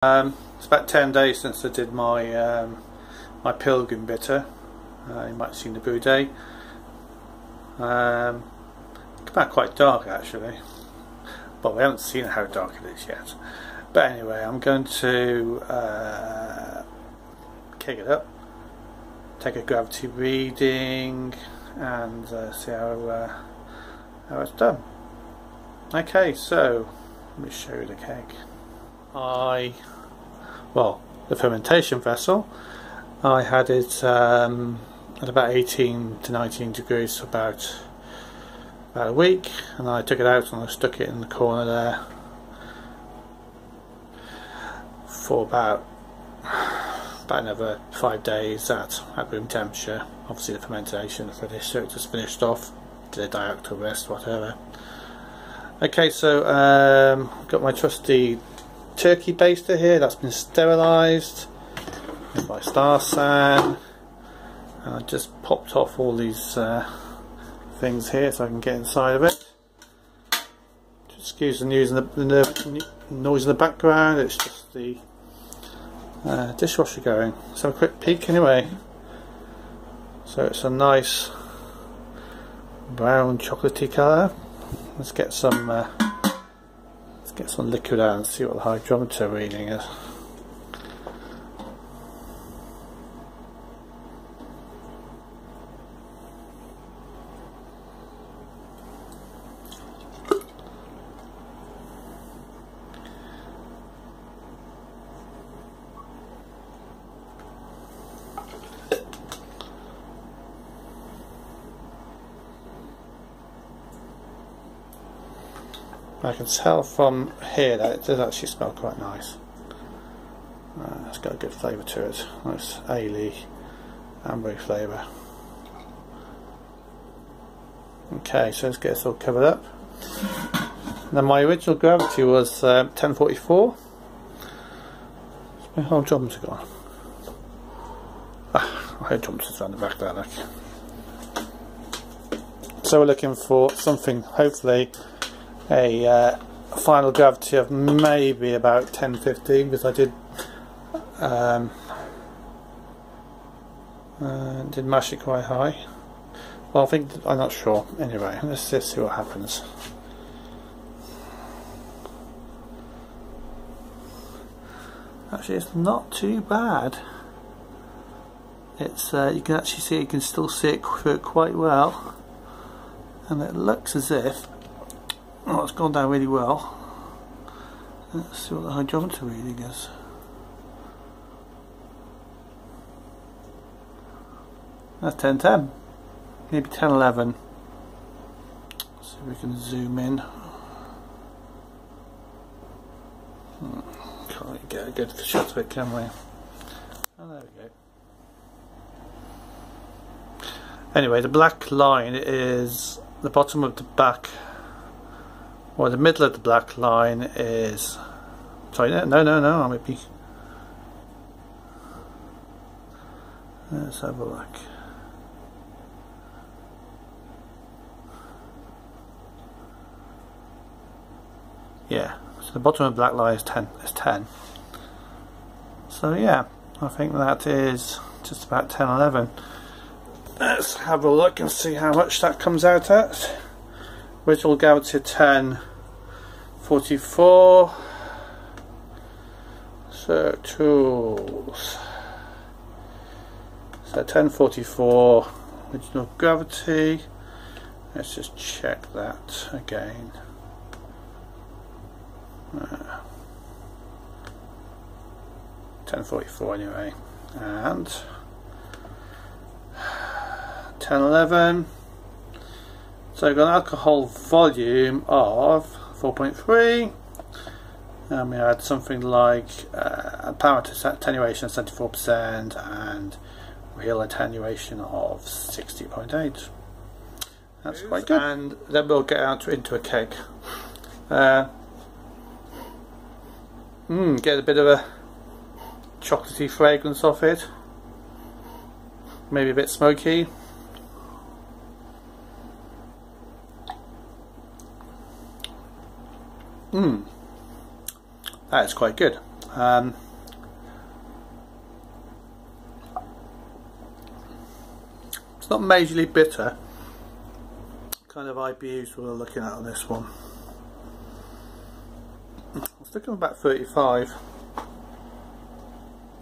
It's about 10 days since I did my my Pilgrim bitter. You might have seen the brewday. It came out quite dark actually, but we haven't seen how dark it is yet. But anyway, I'm going to keg it up, take a gravity reading, and see how it's done. Okay, so let me show you the keg. The fermentation vessel, I had it at about 18 to 19 degrees for about a week, and I took it out and I stuck it in the corner there for about another 5 days at room temperature. Obviously the fermentation is finished, so it just finished off, did a diac rest, whatever. Okay, so got my trusty turkey baster here that's been sterilised by Starsan, and I just popped off all these things here so I can get inside of it. Just excuse the noise in the background, it's just the dishwasher going. Let's have a quick peek anyway. So it's a nice brown chocolatey colour. Let's get some liquid out and see what the hydrometer reading is. I can tell from here that it does actually smell quite nice. It's got a good flavour to it. Nice ale, ambery flavour. Okay, so let's get this all covered up. Now my original gravity was 1044. My whole hydrometer gone. My hydrometer's around the back there, look. So we're looking for something, hopefully, a final gravity of maybe about 10-15, because I did mash it quite high. Well, I'm not sure. Anyway, let's just see what happens. Actually, it's not too bad. It's you can actually see, you can still see it through it quite well, and it looks as if, oh, it's gone down really well. Let's see what the hydrometer reading is. That's 1010, maybe 1011. See if we can zoom in. Can't get a good shot of it, can we? Oh, there we go. Anyway, the black line is the bottom of the back. Well, the middle of the black line is, sorry, no, I might be, let's have a look. Yeah, so the bottom of the black line is 10. So yeah, I think that is just about 10-11. Let's have a look and see how much that comes out at. Which will go to 1044. So tools. So 1044 original gravity. Let's just check that again. 1044 anyway, and 1011. So I've got an alcohol volume of 4.3, and we had something like apparent attenuation of 74% and real attenuation of 60.8. That's quite good. And then we'll get out into a keg. Get a bit of a chocolatey fragrance off it, maybe a bit smoky. That is quite good. It's not majorly bitter. What kind of IBUs we're looking at on this one? I was looking at about 35,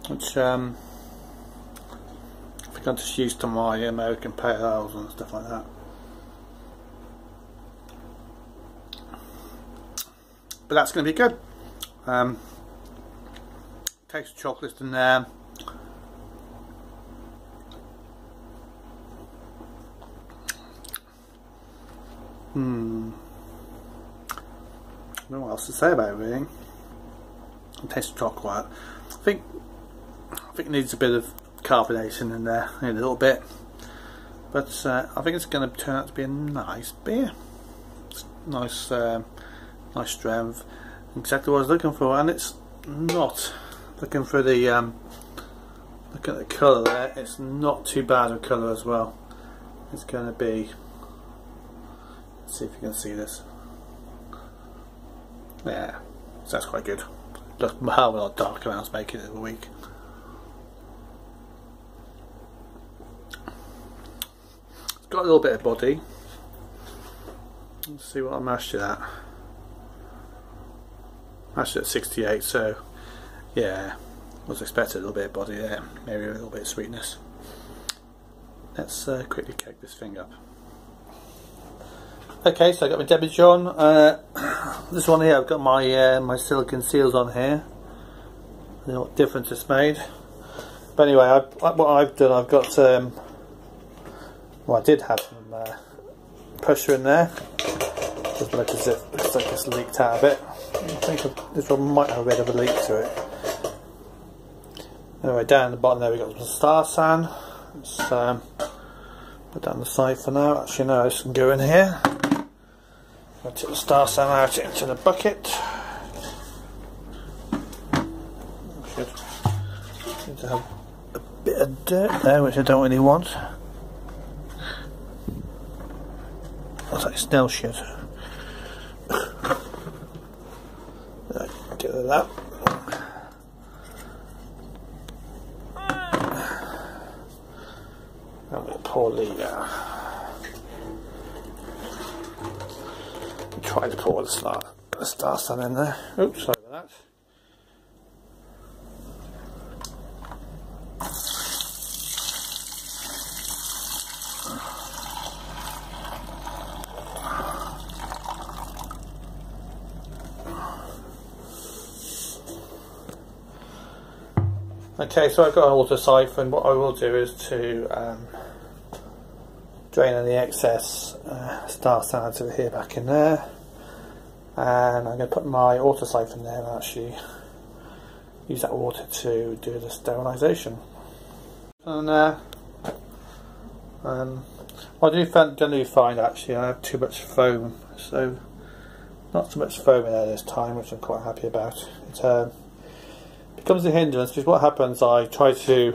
which I think I'm just used to my American pale ales and stuff like that. But that's going to be good. Taste of chocolate in there. I don't know what else to say about it really. Taste of chocolate. I think it needs a bit of carbonation in there, a little bit. But I think it's going to turn out to be a nice beer. It's nice, nice strength. Exactly what I was looking for, and it's not. Looking for the look at the colour there. It's not too bad of colour as well. It's going to be. Let's see if you can see this. Yeah, so that's quite good. Looks a hell of a lot darker than I was making it the other week. It's got a little bit of body. Let's see what I mashed it at. Mashed it at 68, so yeah, was expecting a little bit of body there, maybe a little bit of sweetness. Let's quickly keg this thing up. Okay, so I got my Demijohn. This one here, I've got my my silicon seals on here. You know what difference it's made. But anyway, what I've done, I've got well, I did have some pressure in there. Just looks as if looks like it's leaked out a bit. I think this one might have a bit of a leak to it. Anyway, down at the bottom there we got some star sand. Let's put that on the side for now. Actually, no, this can go in here. I'll take the star sand out into the bucket. Should need to have a bit of dirt there, which I don't really want. Looks like snail shit. Get rid of that. I'm going to pour the try to pour the star sand in there. Oops, sorry about that. Okay, so I've got an water siphon. What I will do is to drain any excess star sand out of here back in there, and I'm going to put my water siphon there and actually use that water to do the sterilisation. And what I do generally find actually I have too much foam, so not so much foam in there this time, which I'm quite happy about. It becomes a hindrance because what happens, I try to,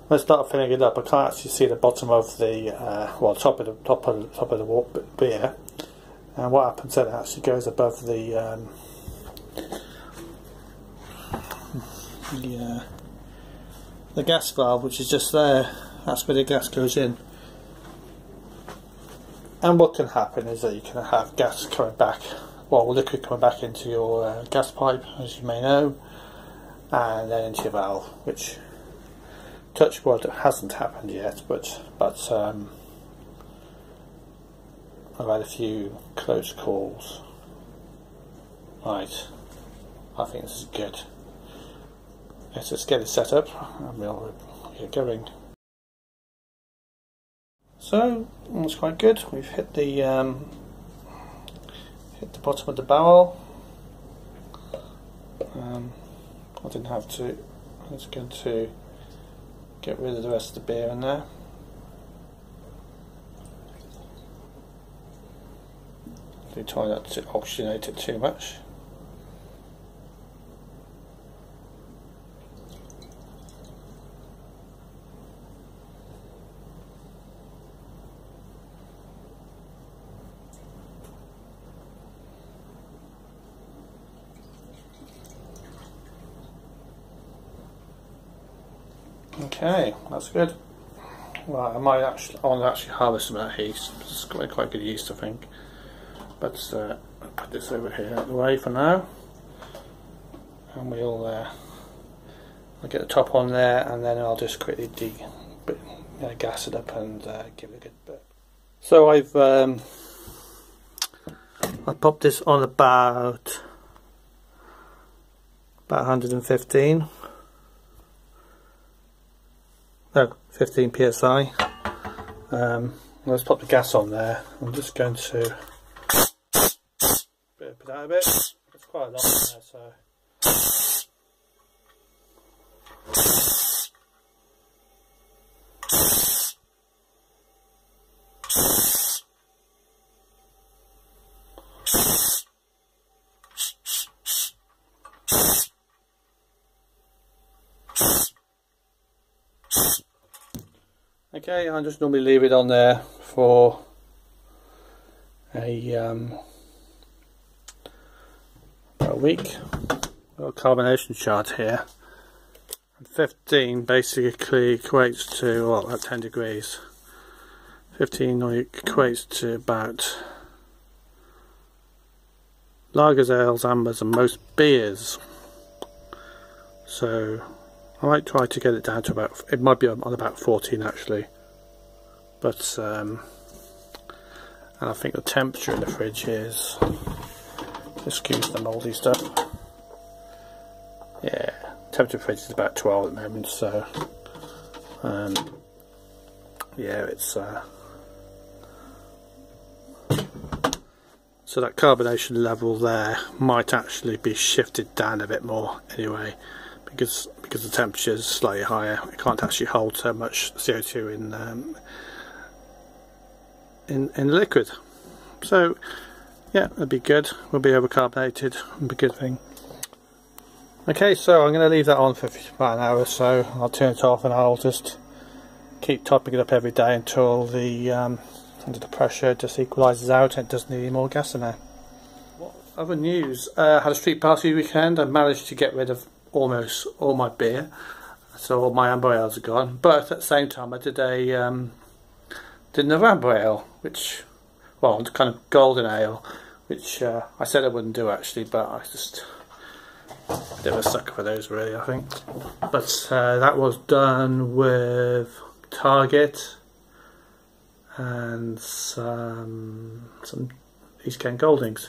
when I start filling it up, I can't actually see the bottom of the well, top of the beer, and what happens then, it actually goes above the gas valve, which is just there. That's where the gas goes in. And what can happen is that you can have gas coming back, well, liquid coming back into your gas pipe, as you may know, and then into your valve, which, touch wood, hasn't happened yet, but I've had a few close calls. Right, I think this is good. Let's just get it set up and we'll get going. So that's quite good. We've hit the bottom of the barrel. I didn't have to. I'm just going to get rid of the rest of the beer in there. Do try not to oxygenate it too much. Okay, that's good. Right, I want to actually harvest some of that yeast. It's quite good yeast, I think. But I'll put this over here out of the way for now, and I'll get the top on there, and then I'll just quickly gas it up and give it a good bit. So I popped this on about 115. No, 15 psi. Let's pop the gas on there. I'm just going to put it out a bit. It's quite a lot in there, so. Okay, I just normally leave it on there for about a week. Got a carbonation chart here. And 15 basically equates to, well, at 10 degrees. 15 equates to about lagers, ales, ambers and most beers. So I might try to get it down to about, it might be on about 14 actually, but and I think the temperature in the fridge is, excuse the mouldy stuff, yeah, temperature fridge is about 12 at the moment, so yeah, it's so that carbonation level there might actually be shifted down a bit more anyway, because the temperature is slightly higher. It can't actually hold so much CO2 in the liquid. So yeah, that'd be good. We'll be overcarbonated. It'll be a good thing. Okay, so I'm going to leave that on for about an hour or so. I'll turn it off and I'll just keep topping it up every day until the under the pressure just equalises out and it doesn't need any more gas in there. What other news? Had a street party weekend. I managed to get rid of almost all my beer, so all my amber ales are gone, but at the same time I did another amber ale, which, well, kind of golden ale, which I said I wouldn't do actually, but I just a bit of a sucker for those really, I think. But that was done with Target and some East Kent Goldings.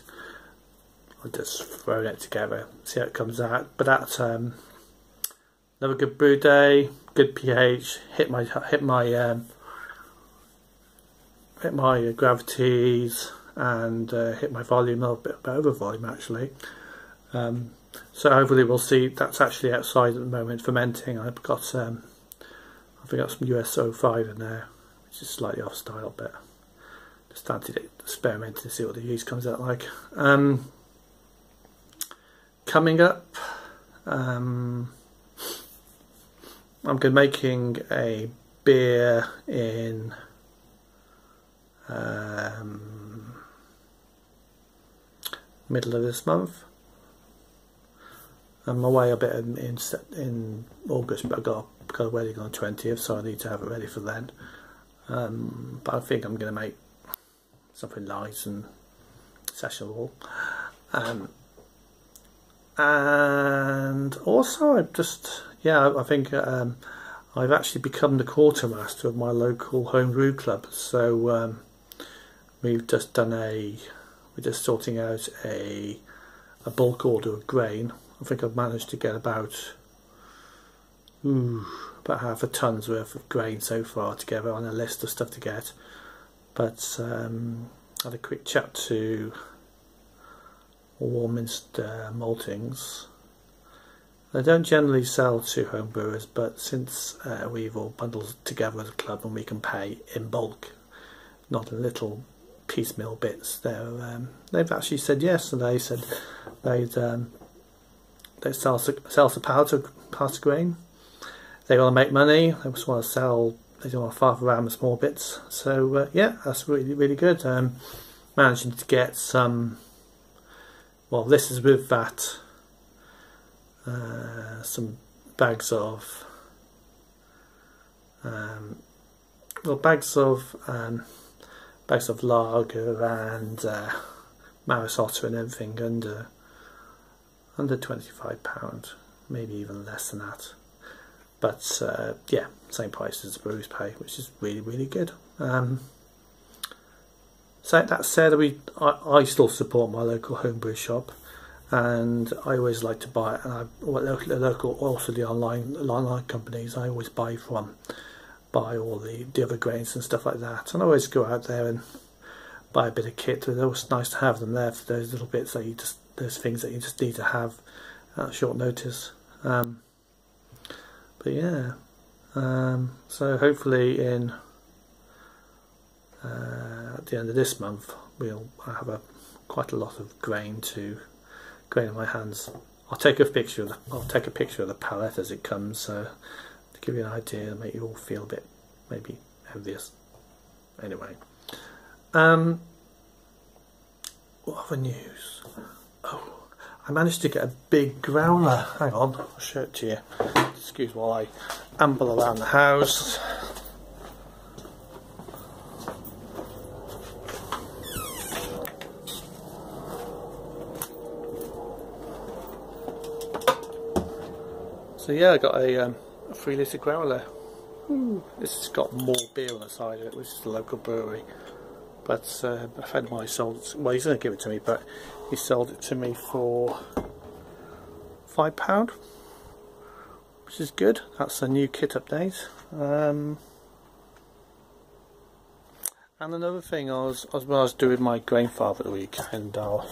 I've just thrown it together, see how it comes out. But that's another good brew day, good pH, hit my gravities, and hit my volume a little bit over volume actually. So hopefully we'll see. That's actually outside at the moment fermenting. I've got some US-05 in there, which is slightly off style, but just started experimenting to see what the yeast comes out like. Coming up, I'm going to be making a beer in middle of this month. I'm away a bit in August, but I've got a wedding on the 20th, so I need to have it ready for then. But I think I'm going to make something light and sessionable. And also I think I've actually become the quartermaster of my local homebrew club. So we're just sorting out a bulk order of grain. I think I've managed to get about half a ton's worth of grain so far together on a list of stuff to get. But I had a quick chat to Warminster Maltings. They don't generally sell to homebrewers, but since we've all bundled together as a club and we can pay in bulk, not in little piecemeal bits, they've actually said yes, and they said they'd sell some parts of grain. They want to make money. They just want to sell. They don't want to faff around with small bits. So yeah, that's really good. Managing to get some. Well, this is with that. Some bags of well, bags of lager and Maris Otter and everything under £25, maybe even less than that. But yeah, same price as the breweries pay, which is really good. So that said, I still support my local homebrew shop, and I always like to buy it. And the local, also the online companies, I always buy all the other grains and stuff like that. And I always go out there and buy a bit of kit. It's always nice to have them there for those little bits that those things that you just need to have at short notice. But yeah, so hopefully at the end of this month we'll have quite a lot of grain in my hands. I'll take a picture of the pallet as it comes, so to give you an idea and make you all feel a bit maybe envious. Anyway, what other news? Oh, I managed to get a big growler. Hang on, I'll show it to you. Excuse while I amble around the house. So yeah, I got a 3 litre growler. This has got more beer on the side of it, which is the local brewery. But a friend of mine sold it. Well, he's going to give it to me, but he sold it to me for £5, which is good. That's a new kit update. And another thing, when I was doing my grain farm for the weekend, I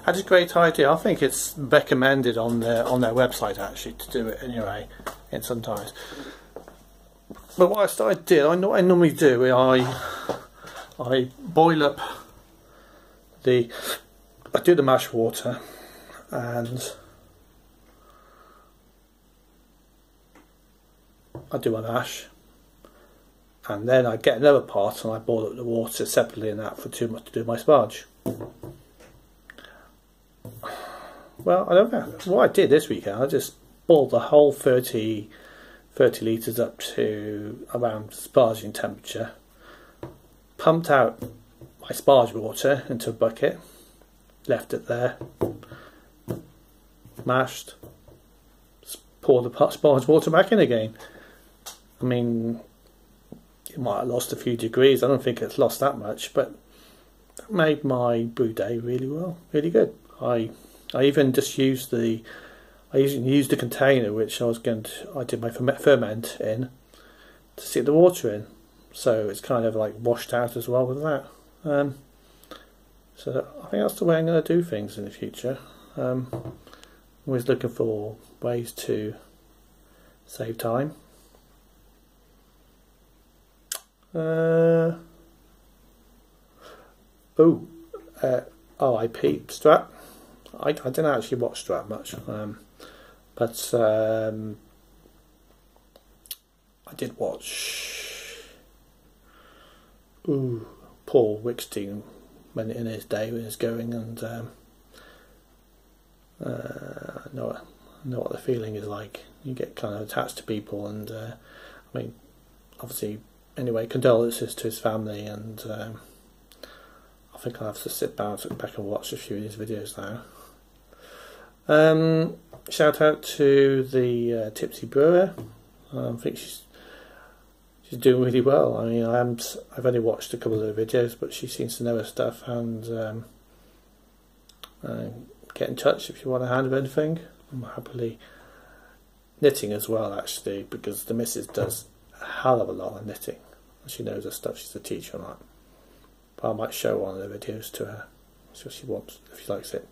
had a great idea. I think it's recommended on their website actually to do it anyway. And sometimes, but what I normally do, I boil up I do the mash water, and I do my mash, and then I get another pot and I boil up the water separately in that to do my sparge. Well, I don't know what I did this weekend. I just boiled the whole 30 litres up to around sparging temperature, pumped out my sparge water into a bucket, left it there, mashed, poured the sparge water back in again. I mean, it might have lost a few degrees. I don't think it's lost that much, but that made my brew day really good. I even just used the container which I did my ferment in to stick the water in, so it's kind of like washed out as well with that. So I think that's the way I'm going to do things in the future. Always looking for ways to save time. RIP Strat. I didn't actually watch Strat much, but I did watch Paul Wickstein when in his day when he was going, and I know what the feeling is like. You get kind of attached to people, and I mean, obviously, anyway, condolences to his family, and I think I'll have to sit back and watch a few of his videos now. Shout out to the Tipsy Brewer. I think she's doing really well. I mean, I've only watched a couple of the videos, but she seems to know her stuff, and get in touch if you want a hand with anything. I'm happily knitting as well, actually, because the missus does a hell of a lot of knitting. She knows her stuff. She's a teacher on that. But I might show one of the videos to her, so she wants, if she likes it.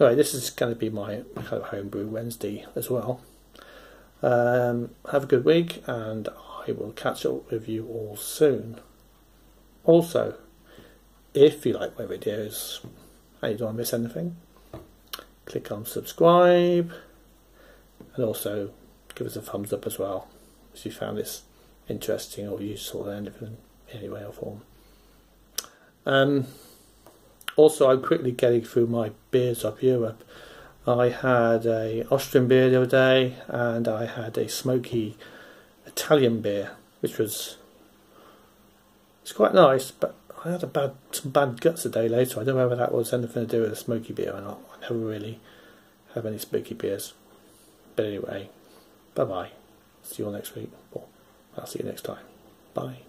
Alright, this is going to be my kind of Homebrew Wednesday as well. Have a good week, and I will catch up with you all soon. Also, if you like my videos and you don't want to miss anything, click on subscribe, and also give us a thumbs up as well if you found this interesting or useful in any way or form. Also, I'm quickly getting through my beers up Europe. I had a Austrian beer the other day, and I had a smoky Italian beer, which was quite nice, but I had some bad guts a day later. I don't know whether that was anything to do with the smoky beer or not. I never really have any smoky beers. But anyway, bye bye. See you all next week. Or I'll see you next time. Bye.